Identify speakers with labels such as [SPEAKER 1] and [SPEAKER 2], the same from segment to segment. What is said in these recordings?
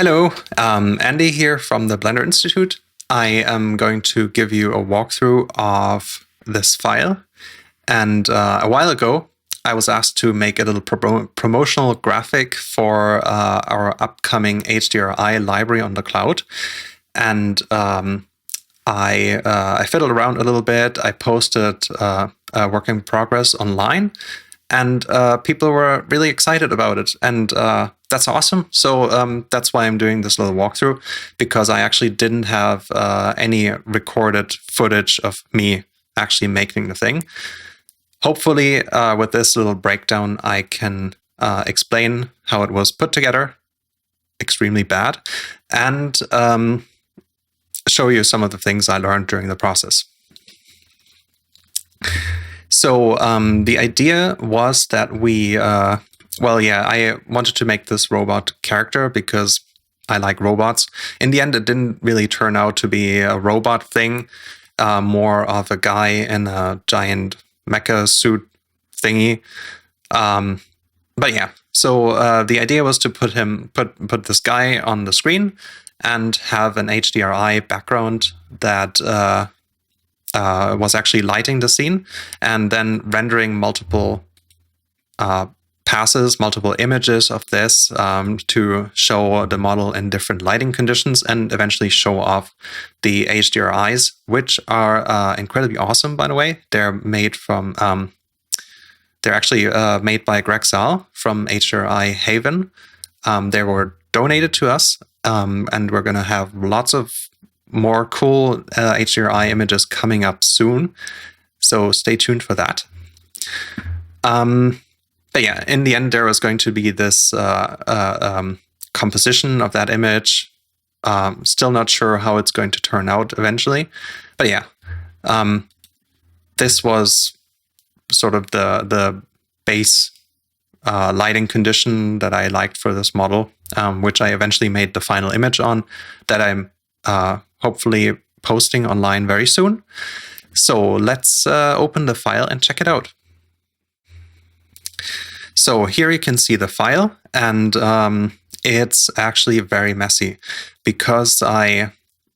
[SPEAKER 1] Hello, Andy here from the Blender Institute. I am going to give you a walkthrough of this file. And a while ago, I was asked to make a little promotional graphic for our upcoming HDRI library on the cloud. And I fiddled around a little bit. I posted a work in progress online. And people were really excited about it. And that's awesome. So that's why I'm doing this little walkthrough, because I actually didn't have any recorded footage of me actually making the thing. Hopefully, with this little breakdown, I can explain how it was put together, extremely bad, and show you some of the things I learned during the process. So the idea was that I wanted to make this robot character because I like robots. In the end, it didn't really turn out to be a robot thing, more of a guy in a giant mecha suit thingy. But yeah, so the idea was to put this guy on the screen and have an HDRI background that was actually lighting the scene, and then rendering multiple passes, multiple images of this to show the model in different lighting conditions and eventually show off the HDRIs, which are incredibly awesome, by the way. They're made from, they're actually made by Greg Zal from HDRI Haven. They were donated to us, and we're going to have lots of more cool HDRI images coming up soon, so stay tuned for that. But yeah, in the end, there was going to be this composition of that image. Still not sure how it's going to turn out eventually, but yeah, this was sort of the base lighting condition that I liked for this model, which I eventually made the final image on, that I'm hopefully posting online very soon. So let's open the file and check it out. So here you can see the file, and it's actually very messy because I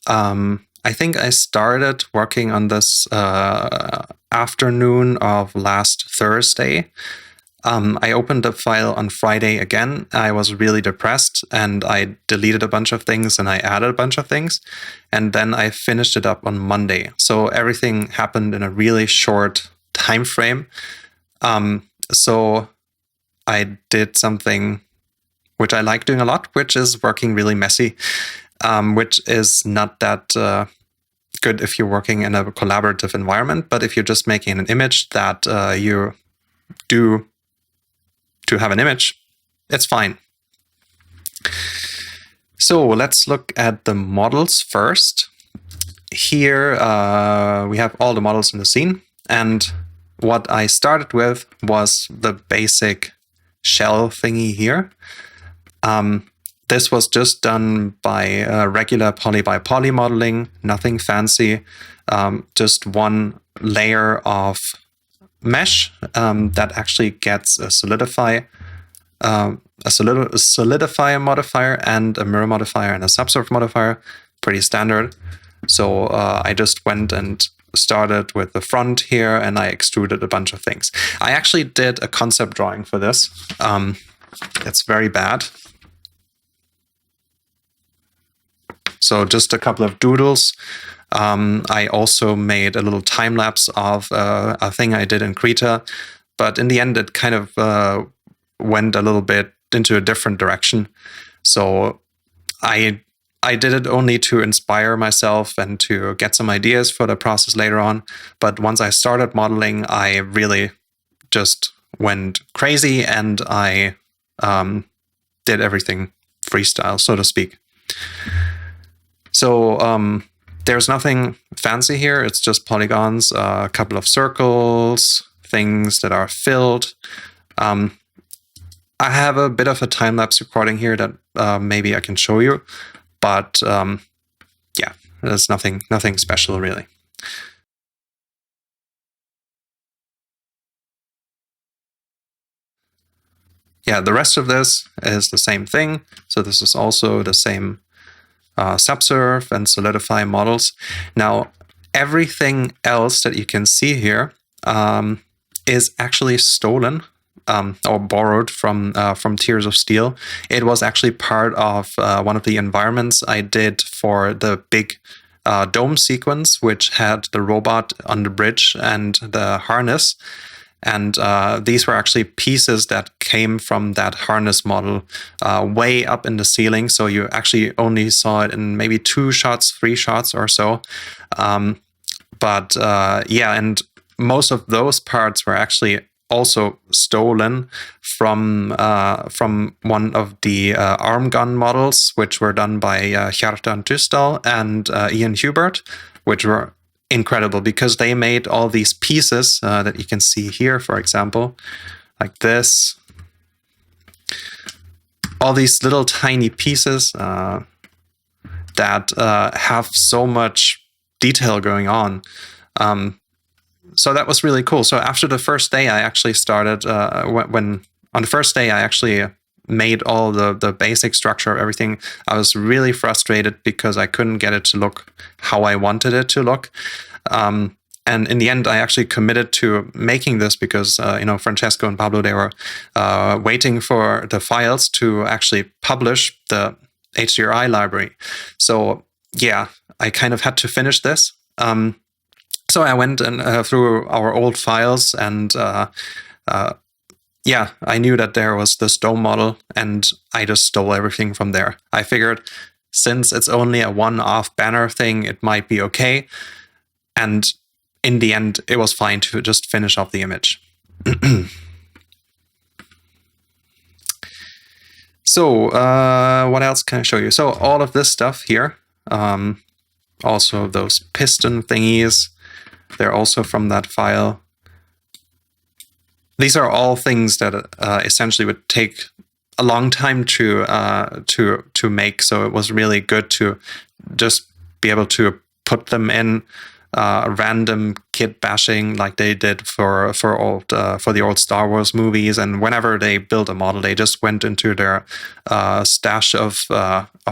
[SPEAKER 1] think I started working on this afternoon of last Thursday. I opened the file on Friday again. I was really depressed, and I deleted a bunch of things and I added a bunch of things, and then I finished it up on Monday. So everything happened in a really short time frame. So I did something which I like doing a lot, which is working really messy, which is not that good if you're working in a collaborative environment. But if you're just making an image that you do to have an image, it's fine. So let's look at the models first. Here we have all the models in the scene, and what I started with was the basic shell thingy here. This was just done by regular poly by poly modeling, nothing fancy, just one layer of mesh that actually gets a solidify modifier and a mirror modifier and a subsurf modifier, pretty standard. So I just went and started with the front here, and I extruded a bunch of things. I actually did a concept drawing for this. It's very bad. So just a couple of doodles. I also made a little time lapse of a thing I did in Krita, but in the end it kind of went a little bit into a different direction. So I did it only to inspire myself and to get some ideas for the process later on. But once I started modeling, I really just went crazy, and I did everything freestyle, so to speak. So there's nothing fancy here. It's just polygons, a couple of circles, things that are filled. I have a bit of a time-lapse recording here that maybe I can show you, but yeah, there's nothing special really. yeah, the rest of this is the same thing. So this is also the same subsurf and solidify models. Now, everything else that you can see here is actually stolen or borrowed from Tears of Steel. It was actually part of one of the environments I did for the big dome sequence, which had the robot on the bridge and the harness. And these were actually pieces that came from that harness model way up in the ceiling. So you actually only saw it in maybe 2 shots, 3 shots or so. Yeah, and most of those parts were actually also stolen from one of the arm gun models, which were done by Hjartan Tysdal and Ian Hubert, which were incredible because they made all these pieces that you can see here, for example, like this. All these little tiny pieces that have so much detail going on. So that was really cool. So after the first day, I actually started, on the first day, I actually made all the basic structure of everything. I was really frustrated because I couldn't get it to look how I wanted it to look. And in the end, I actually committed to making this because, Francesco and Pablo, they were waiting for the files to actually publish the HDRI library. So yeah, I kind of had to finish this. So I went through our old files and I knew that there was this dome model and I just stole everything from there. I figured since it's only a one-off banner thing, it might be okay. And in the end, it was fine to just finish off the image. So what else can I show you? So all of this stuff here, also those piston thingies, they're also from that file. These are all things that essentially would take a long time to make. So it was really good to just be able to put them in random kit bashing like they did for the old Star Wars movies. And whenever they built a model, they just went into their stash of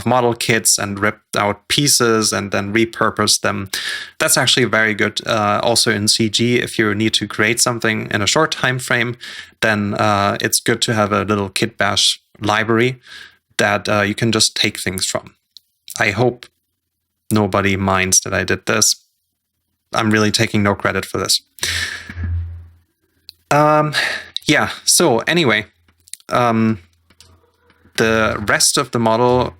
[SPEAKER 1] model kits and ripped out pieces and then repurposed them. That's actually very good. Also in CG, if you need to create something in a short time frame, then it's good to have a little kit bash library that you can just take things from. I hope nobody minds that I did this. I'm really taking no credit for this. So anyway, the rest of the model,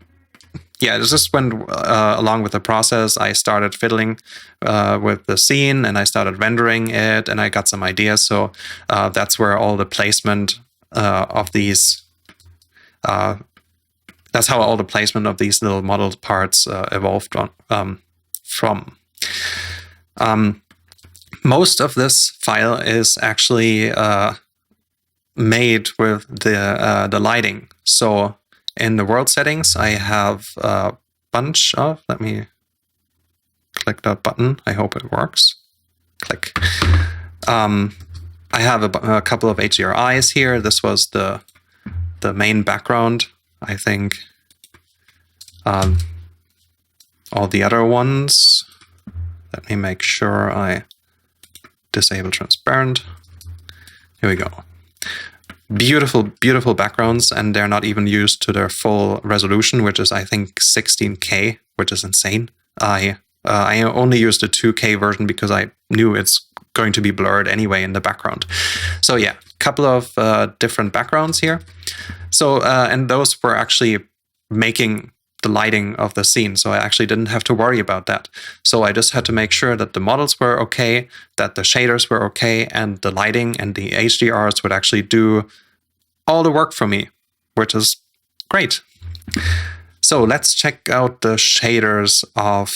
[SPEAKER 1] it just went along with the process. I started fiddling with the scene and I started rendering it and I got some ideas. So that's where all the placement of these, that's how all the placement of these little model parts evolved from. Most of this file is actually made with the lighting. So in the world settings, I have a bunch of, let me click that button. I hope it works. Click. I have a couple of HDRIs here. This was the main background, I think. All the other ones, let me make sure I disable transparent. Here we go. Beautiful, beautiful backgrounds, and they're not even used to their full resolution, which is, I think, 16K, which is insane. I only used the 2K version because I knew it's going to be blurred anyway in the background. So yeah, a couple of different backgrounds here. So, and those were actually making the lighting of the scene. So I actually didn't have to worry about that. So I just had to make sure that the models were okay, that the shaders were okay, and the lighting and the HDRs would actually do all the work for me, which is great. So let's check out the shaders of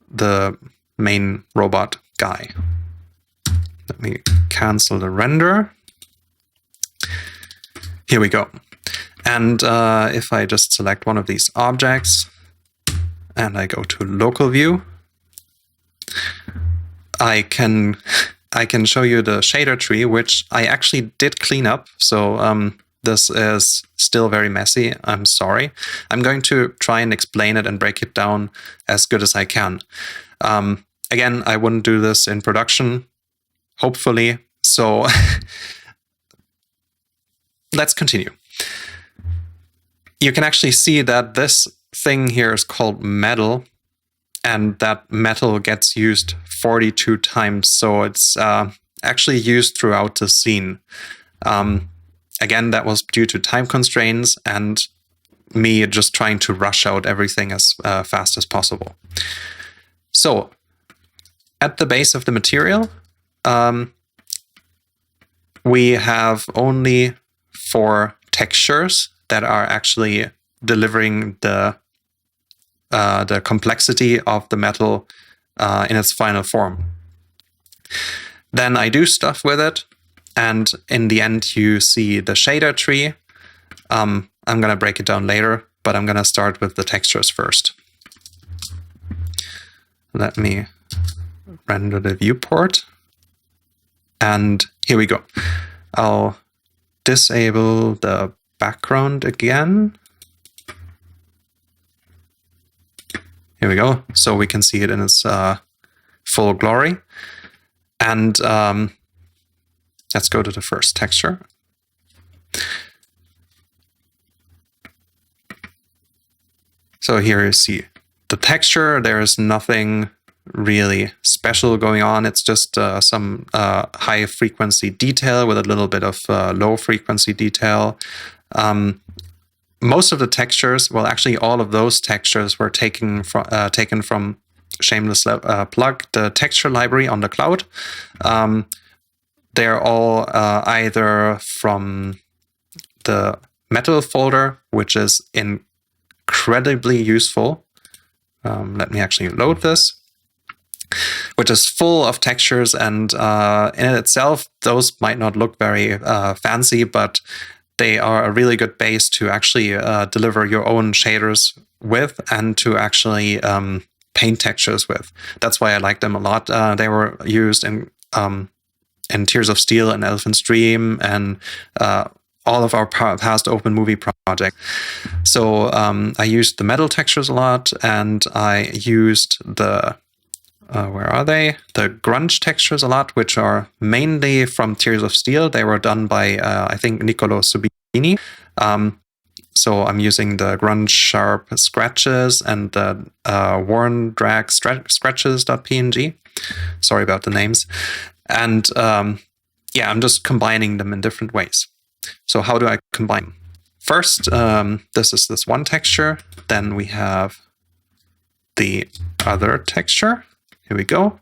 [SPEAKER 1] the main robot guy. Let me cancel the render. Here we go. And if I just select one of these objects and I go to local view, I can show you the shader tree, which I actually did clean up. So this is still very messy. I'm sorry. I'm going to try and explain it and break it down as good as I can. Again, I wouldn't do this in production, hopefully. So let's continue. You can actually see that this thing here is called metal, and that metal gets used 42 times. So it's actually used throughout the scene. Again, that was due to time constraints and me just trying to rush out everything as fast as possible. So at the base of the material, we have only 4 textures that are actually delivering the complexity of the metal in its final form. Then I do stuff with it, and in the end you see the shader tree. I'm going to break it down later, but I'm going to start with the textures first. Let me render the viewport, and here we go. I'll disable the background again. Here we go. So we can see it in its full glory. And let's go to the first texture. So here you see the texture. There is nothing really special going on. It's just some high frequency detail with a little bit of low frequency detail. Most of the textures, well, actually all of those textures were taken from shameless plug, the texture library on the cloud. They're all either from the metal folder, which is incredibly useful. Let me actually load this, which is full of textures, and in itself, those might not look very fancy, but they are a really good base to actually deliver your own shaders with and to actually paint textures with. That's why I like them a lot. They were used in Tears of Steel and Elephant's Dream and all of our past open movie projects. So I used the metal textures a lot, and I used the where are they? The grunge textures a lot, which are mainly from Tears of Steel. They were done by, I think, Niccolo Subini. So I'm using the grunge sharp scratches and the worn drag scratches.png. Sorry about the names. And yeah, I'm just combining them in different ways. So how do I combine? First, this is this one texture. Then we have the other texture. Here we go.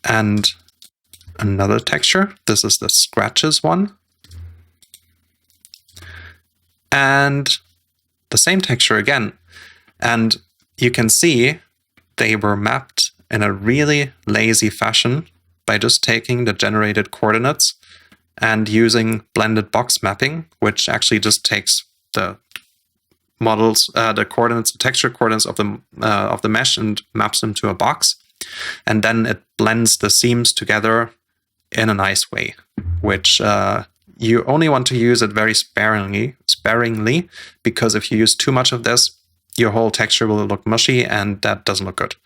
[SPEAKER 1] And another texture. This is the scratches one. And the same texture again. And you can see they were mapped in a really lazy fashion by just taking the generated coordinates and using blended box mapping, which actually just takes the models, the coordinates, the texture coordinates of the mesh and maps them to a box. And then it blends the seams together in a nice way, which you only want to use it very sparingly, because if you use too much of this, your whole texture will look mushy, and that doesn't look good.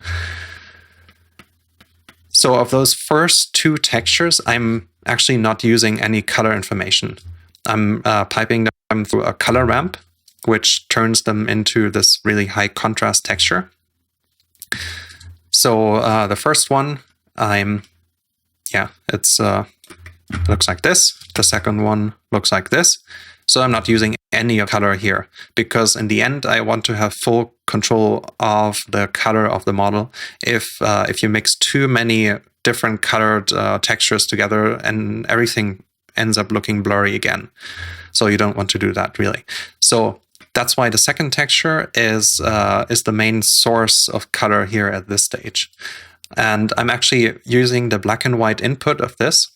[SPEAKER 1] So of those first 2 textures, I'm actually not using any color information. I'm piping them through a color ramp, which turns them into this really high contrast texture. So the first one, it looks like this. The second one looks like this. So I'm not using any color here, because in the end, I want to have full control of the color of the model. If you mix too many different colored textures together, and everything ends up looking blurry again. So you don't want to do that, really. So that's why the second texture is the main source of color here at this stage. And I'm actually using the black and white input of this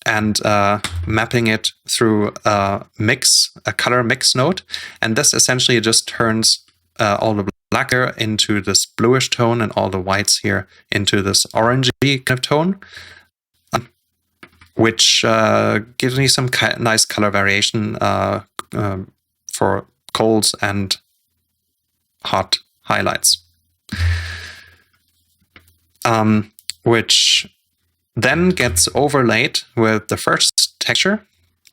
[SPEAKER 1] and mapping it through a color mix node. And this essentially just turns all the black here into this bluish tone and all the whites here into this orangey kind of tone. which gives me some nice color variation for colds and hot highlights. Which then gets overlaid with the first texture,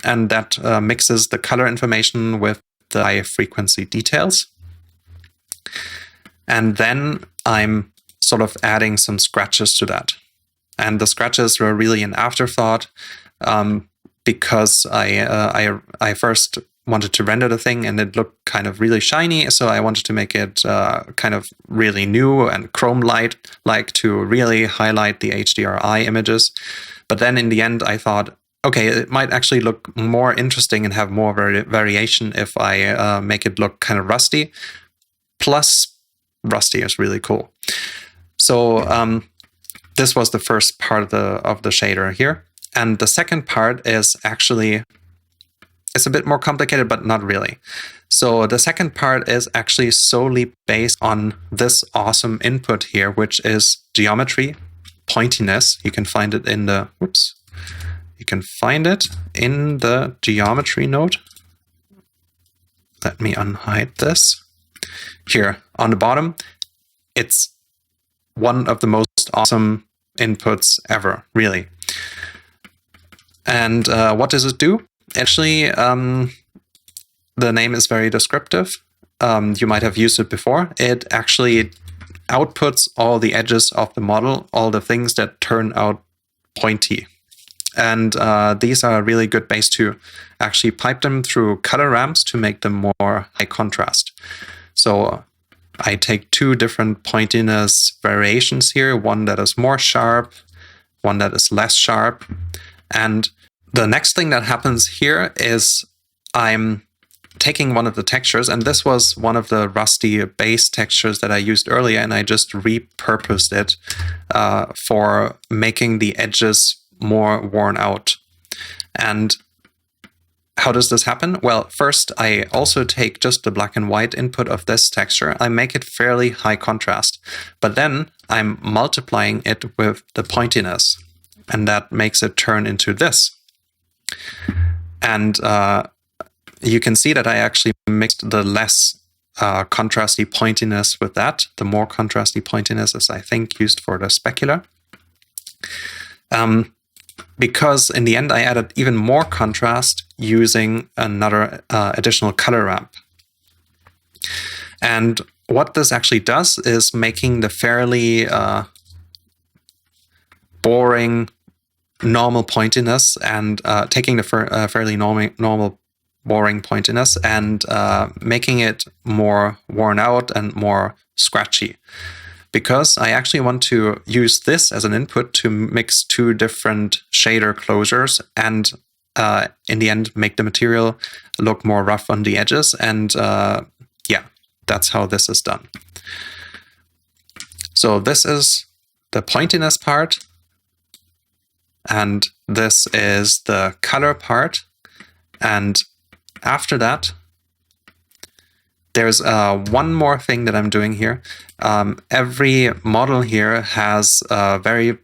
[SPEAKER 1] and that mixes the color information with the high frequency details. And then I'm sort of adding some scratches to that. And the scratches were really an afterthought because I first wanted to render the thing and it looked kind of really shiny. So I wanted to make it kind of really new and chrome light, like to really highlight the HDRI images. But then in the end, I thought, okay, it might actually look more interesting and have more variation if I make it look kind of rusty. Plus, rusty is really cool. So this was the first part of the shader here. And the second part is actually, it's a bit more complicated, but not really. So the second part is actually solely based on this awesome input here, which is geometry, pointiness. You can find it in the, you can find it in the geometry node. Let me unhide this. Here on the bottom, it's one of the most awesome inputs ever, really. And what does it do? Actually, the name is very descriptive. You might have used it before. It actually outputs all the edges of the model, all the things that turn out pointy. And these are a really good base to actually pipe them through color ramps to make them more high contrast. So I take two different pointiness variations here, one that is more sharp, one that is less sharp. And the next thing that happens here is I'm taking one of the textures, and this was one of the rusty base textures that I used earlier, and I just repurposed it for making the edges more worn out. And how does this happen? Well, first, I also take just the black and white input of this texture. I make it fairly high contrast, but then I'm multiplying it with the pointiness, and that makes it turn into this. And you can see that I actually mixed the less contrasty pointiness with that. The more contrasty pointiness is, I think, used for the specular. Because in the end, I added even more contrast using another additional color ramp. And what this actually does is making the fairly boring normal pointiness and taking the fairly normal boring pointiness and making it more worn out and more scratchy. Because I actually want to use this as an input to mix two different shader closures and in the end make the material look more rough on the edges. And yeah, that's how this is done. So this is the pointiness part. And this is the color part. And after that, there's one more thing that I'm doing here. Every model here has a very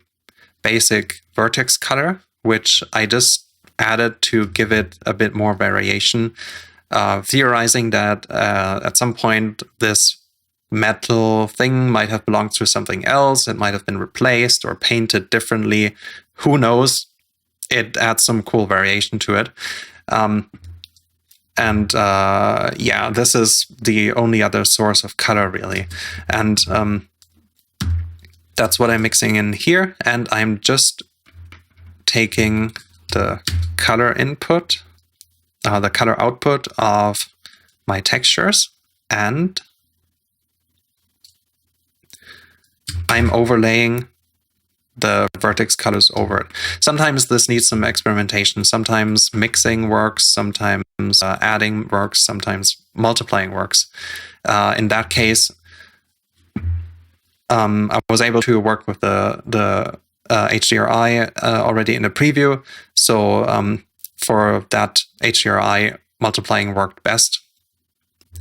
[SPEAKER 1] basic vertex color, which I just added to give it a bit more variation, theorizing that at some point this metal thing might have belonged to something else. It might have been replaced or painted differently. Who knows? It adds some cool variation to it. And yeah, this is the only other source of color, really. And that's what I'm mixing in here. And I'm just taking the color input, the color output of my textures, and I'm overlaying the vertex colors over it. Sometimes this needs some experimentation. Sometimes mixing works, sometimes adding works, sometimes multiplying works. In that case, I was able to work with the HDRI already in the preview. So for that HDRI, multiplying worked best.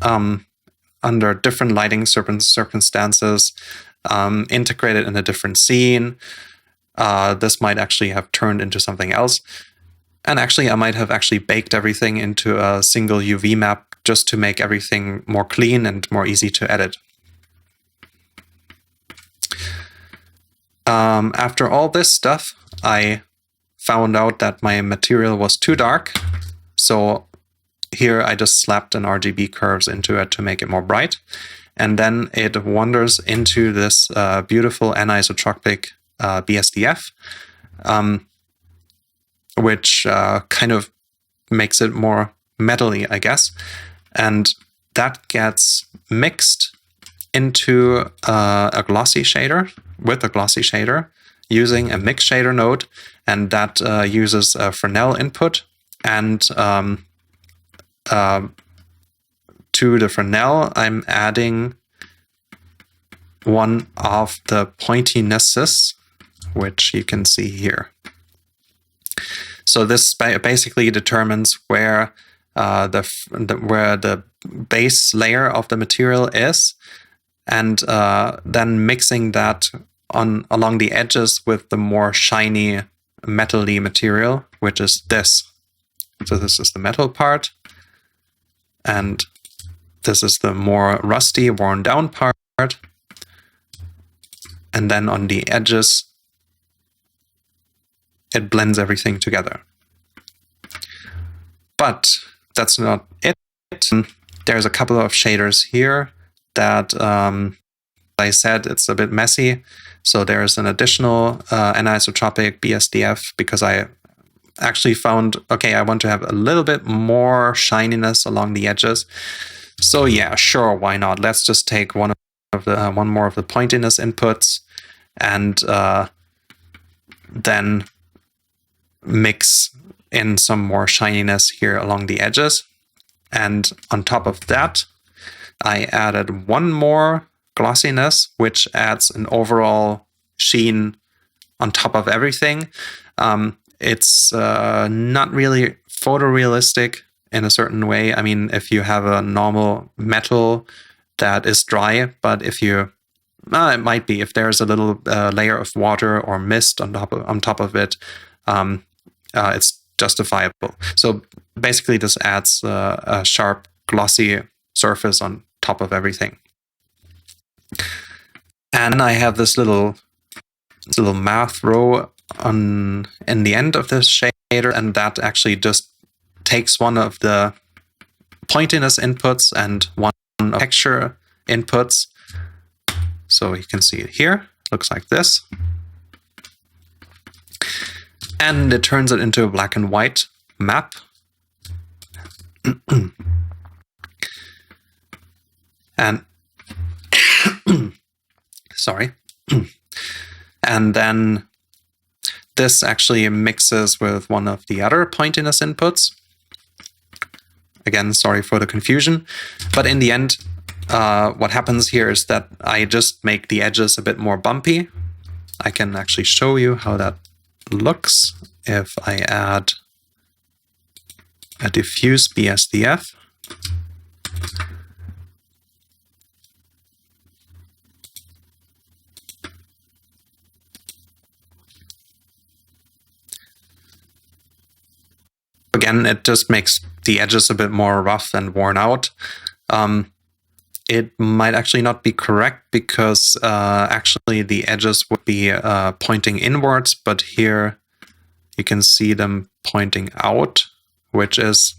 [SPEAKER 1] Under different lighting circumstances, integrated in a different scene, this might actually have turned into something else. And actually, I might have actually baked everything into a single UV map just to make everything more clean and more easy to edit. After all this stuff, I found out that my material was too dark. So here I just slapped an RGB curves into it to make it more bright. And then it wanders into this beautiful anisotropic BSDF, which kind of makes it more metally, I guess. And that gets mixed into a glossy shader with a glossy shader using a mix shader node, and that uses a Fresnel input. And to the Fresnel, I'm adding one of the pointinesses, which you can see here. So this basically determines where the base layer of the material is, and then mixing that along the edges with the more shiny metal-y material, which is this. So this is the metal part, and this is the more rusty, worn down part. And then on the edges, it blends everything together. But that's not it. There's a couple of shaders here that, I said, it's a bit messy. So there's an additional anisotropic BSDF because I actually found, okay, I want to have a little bit more shininess along the edges. So yeah, sure, why not? Let's just take one more of the pointiness inputs and then mix in some more shininess here along the edges. And on top of that, I added one more glossiness, which adds an overall sheen on top of everything. It's not really photorealistic in a certain way. I mean, if you have a normal metal that is dry, but if you, it might be, if there's a little layer of water or mist on top of it, it's justifiable. So basically this adds a sharp, glossy surface on top of everything. And I have this little math row in the end of this shader, and that actually just takes one of the pointiness inputs and one of texture inputs. So you can see it here. Looks like this. And it turns it into a black and white map. And sorry. And then this actually mixes with one of the other pointiness inputs. Again, sorry for the confusion. But in the end, what happens here is that I just make the edges a bit more bumpy. I can actually show you how that looks if I add a diffuse BSDF. Again, it just makes the edges a bit more rough and worn out. It might actually not be correct because actually the edges would be pointing inwards, but here you can see them pointing out, which is,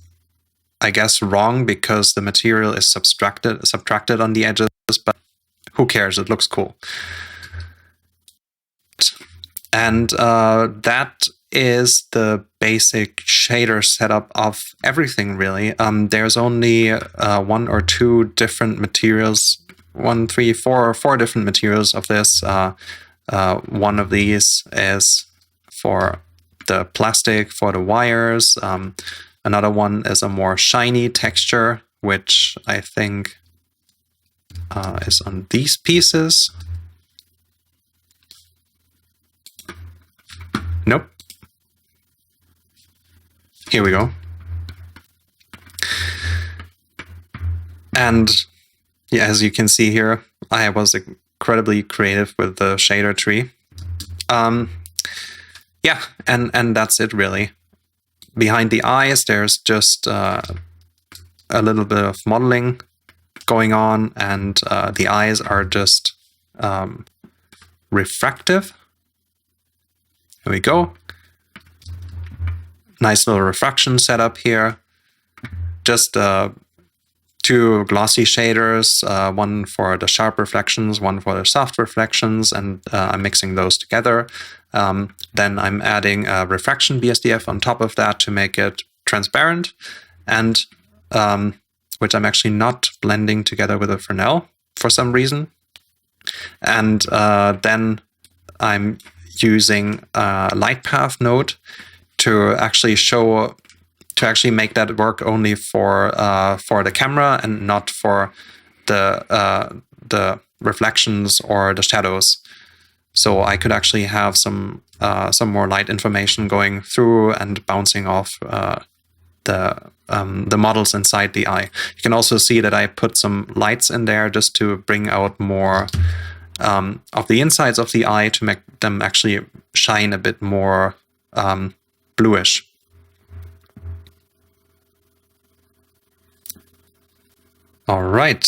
[SPEAKER 1] I guess, wrong because the material is subtracted on the edges, but who cares? It looks cool. And that is the basic shader setup of everything, really. There's only one or two different materials, four different materials of this. One of these is for the plastic, for the wires. Another one is a more shiny texture, which I think is on these pieces. Nope. Here we go. And yeah, as you can see here, I was incredibly creative with the shader tree. yeah, and that's it really. Behind the eyes, there's just a little bit of modeling going on, and the eyes are just refractive. Here we go. Nice little refraction setup here. Just 2 glossy shaders, one for the sharp reflections, one for the soft reflections, and I'm mixing those together. Then I'm adding a refraction BSDF on top of that to make it transparent, and which I'm actually not blending together with a Fresnel for some reason. And then I'm using a light path node to actually make that work only for the camera and not for the reflections or the shadows. So I could actually have some more light information going through and bouncing off the models inside the eye. You can also see that I put some lights in there just to bring out more of the insides of the eye to make them actually shine a bit more bluish. All right.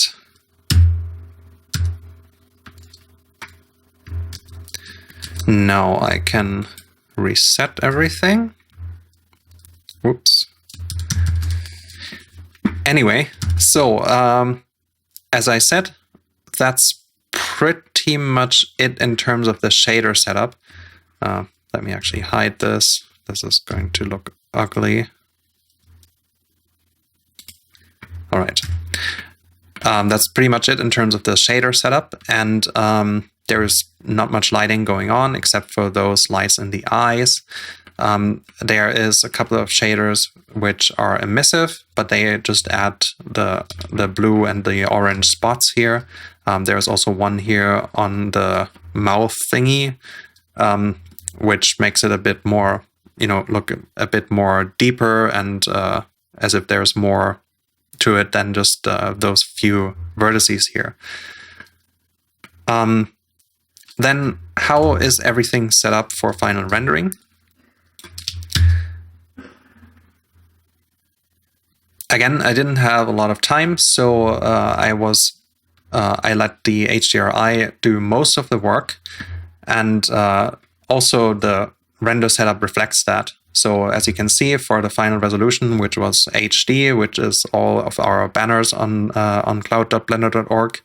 [SPEAKER 1] Now I can reset everything. Whoops. Anyway, so as I said, that's pretty much it in terms of the shader setup. Let me actually hide this. This is going to look ugly. All right. That's pretty much it in terms of the shader setup, and there's not much lighting going on except for those lights in the eyes. There is a couple of shaders which are emissive, but they just add the blue and the orange spots here. There's also one here on the mouth thingy, which makes it a bit more, look a bit more deeper and as if there's more to it than just those few vertices here. Then how is everything set up for final rendering? Again, I didn't have a lot of time, so I let the HDRI do most of the work, and also the render setup reflects that. So as you can see, for the final resolution, which was HD, which is all of our banners on cloud.blender.org,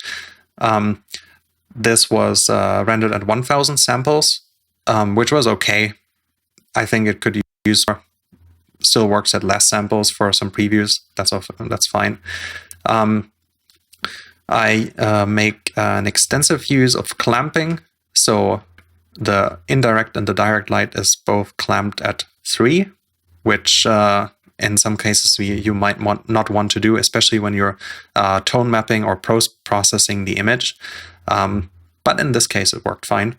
[SPEAKER 1] this was rendered at 1000 samples, which was okay. I think it could use more. Still works at less samples for some previews. That's fine. I make an extensive use of clamping. So the indirect and the direct light is both clamped at 3, which in some cases you might not want to do, especially when you're tone mapping or post-processing the image. But in this case, it worked fine.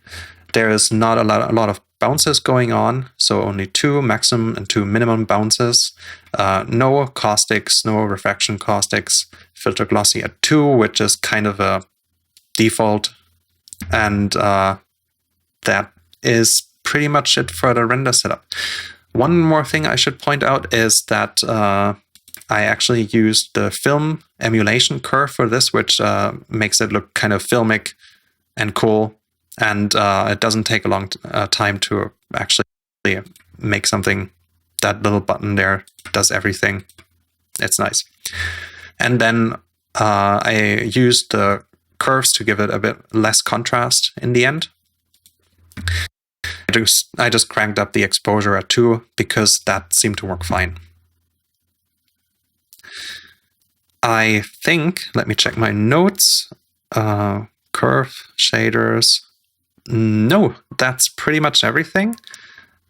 [SPEAKER 1] There is not a lot of bounces going on, so only 2 maximum and 2 minimum bounces. No caustics, no refraction caustics. Filter glossy at 2, which is kind of a default. And that is pretty much it for the render setup. One more thing I should point out is that I actually used the film emulation curve for this, which makes it look kind of filmic and cool. And it doesn't take a long time to actually make something. That little button there does everything. It's nice. And then I used the curves to give it a bit less contrast in the end. I just cranked up the exposure at 2 because that seemed to work fine. I think, let me check my notes. Curve, shaders. No, that's pretty much everything.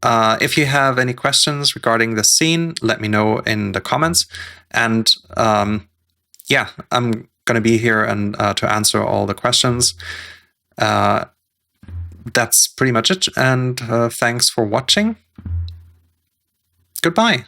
[SPEAKER 1] If you have any questions regarding the scene, let me know in the comments. And yeah, I'm going to be here and to answer all the questions. That's pretty much it. And thanks for watching. Goodbye.